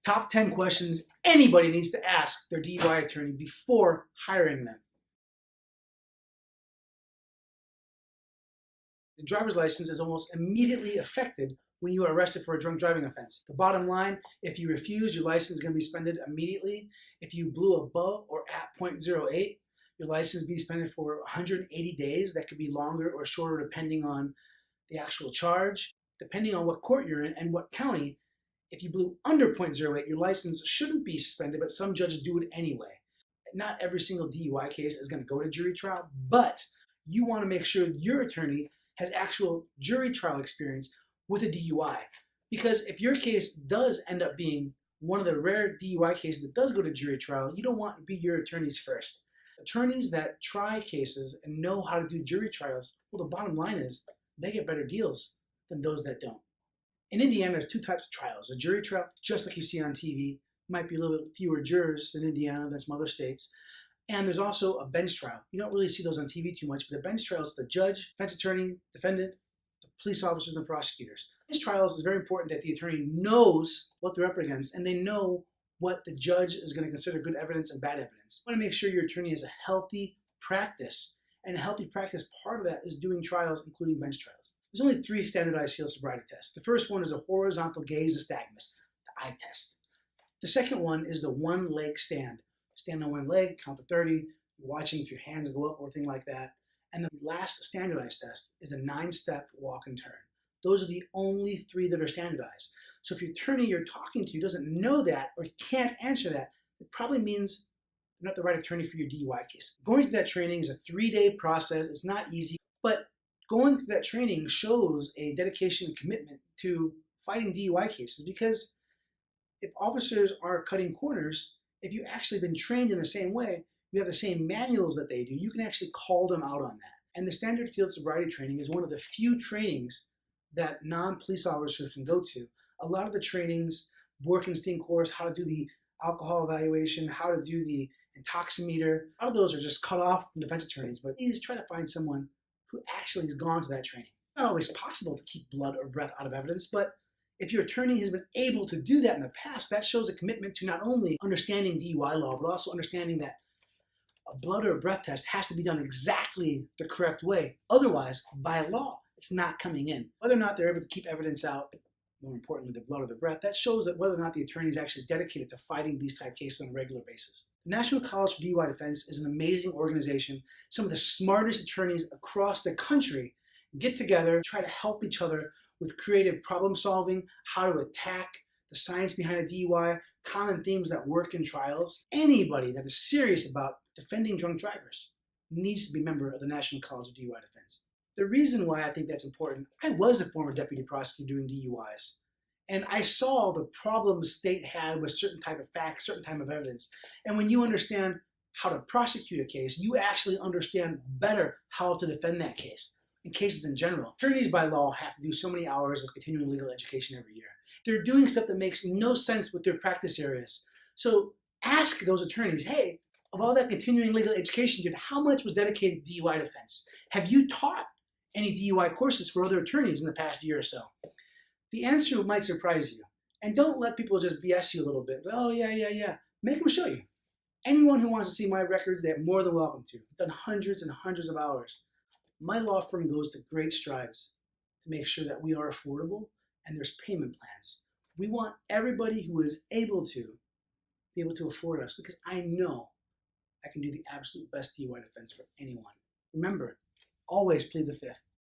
Top 10 questions anybody needs to ask their DUI attorney before hiring them. The driver's license is almost immediately affected when you are arrested for a drunk driving offense. The bottom line, if you refuse, your license is going to be suspended immediately. If you blew above or at .08, your license will be suspended for 180 days. That could be longer or shorter depending on the actual charge. Depending on what court you're in and what county, if you blew under .08, your license shouldn't be suspended, but some judges do it anyway. Not every single DUI case is going to go to jury trial, but you want to make sure your attorney has actual jury trial experience with a DUI. Because if your case does end up being one of the rare DUI cases that does go to jury trial, you don't want to be your attorneys first. Attorneys that try cases and know how to do jury trials, well, the bottom line is they get better deals than those that don't. In Indiana, there's two types of trials. A jury trial, just like you see on TV, might be a little bit fewer jurors in Indiana than some other states. And there's also a bench trial. You don't really see those on TV too much, but a bench trial is the judge, defense attorney, defendant, the police officers, and the prosecutors. Bench trials is very important that the attorney knows what they're up against and they know what the judge is going to consider good evidence and bad evidence. You want to make sure your attorney has a healthy practice. And a healthy practice, part of that is doing trials, including bench trials. There's only 3 standardized field sobriety tests. The first one is a horizontal gaze nystagmus, the eye test. The second one is the one-leg stand. Stand on one leg, count to 30, watching if your hands go up or anything like that. And the last standardized test is a 9-step walk and turn. Those are the only 3 that are standardized. So if your attorney you're talking to doesn't know that or can't answer that, it probably means you're not the right attorney for your DUI case. Going through that training is a 3-day process. It's not easy, but going through that training shows a dedication and commitment to fighting DUI cases, because if officers are cutting corners, if you've actually been trained in the same way, you have the same manuals that they do, you can actually call them out on that. And the standard field sobriety training is one of the few trainings that non-police officers can go to. A lot of the trainings, Borkenstein course, how to do the alcohol evaluation, how to do the intoximeter, a lot of those are just cut off from defense attorneys, but please try to find someone who actually has gone to that training. It's not always possible to keep blood or breath out of evidence, but if your attorney has been able to do that in the past, that shows a commitment to not only understanding DUI law, but also understanding that a blood or a breath test has to be done exactly the correct way. Otherwise, by law, it's not coming in. Whether or not they're able to keep evidence out, more importantly, the blood or the breath, that shows that whether or not the attorney is actually dedicated to fighting these type of cases on a regular basis. The National College for DUI Defense is an amazing organization. Some of the smartest attorneys across the country get together, try to help each other with creative problem solving, how to attack the science behind a DUI, common themes that work in trials. Anybody that is serious about defending drunk drivers needs to be a member of the National College of DUI Defense. The reason why I think that's important, I was a former deputy prosecutor doing DUIs, and I saw the problems the state had with certain type of facts, certain type of evidence. And when you understand how to prosecute a case, you actually understand better how to defend that case. In cases in general, attorneys by law have to do so many hours of continuing legal education every year. They're doing stuff that makes no sense with their practice areas. So ask those attorneys, hey, of all that continuing legal education you did, how much was dedicated to DUI defense? Have you taught any DUI courses for other attorneys in the past year or so? The answer might surprise you. And don't let people just BS you a little bit. Oh, yeah. Make them show you. Anyone who wants to see my records, they're more than welcome to. I've done hundreds and hundreds of hours. My law firm goes to great strides to make sure that we are affordable and there's payment plans. We want everybody who is able to be able to afford us, because I know I can do the absolute best DUI defense for anyone. Remember, always plead the fifth.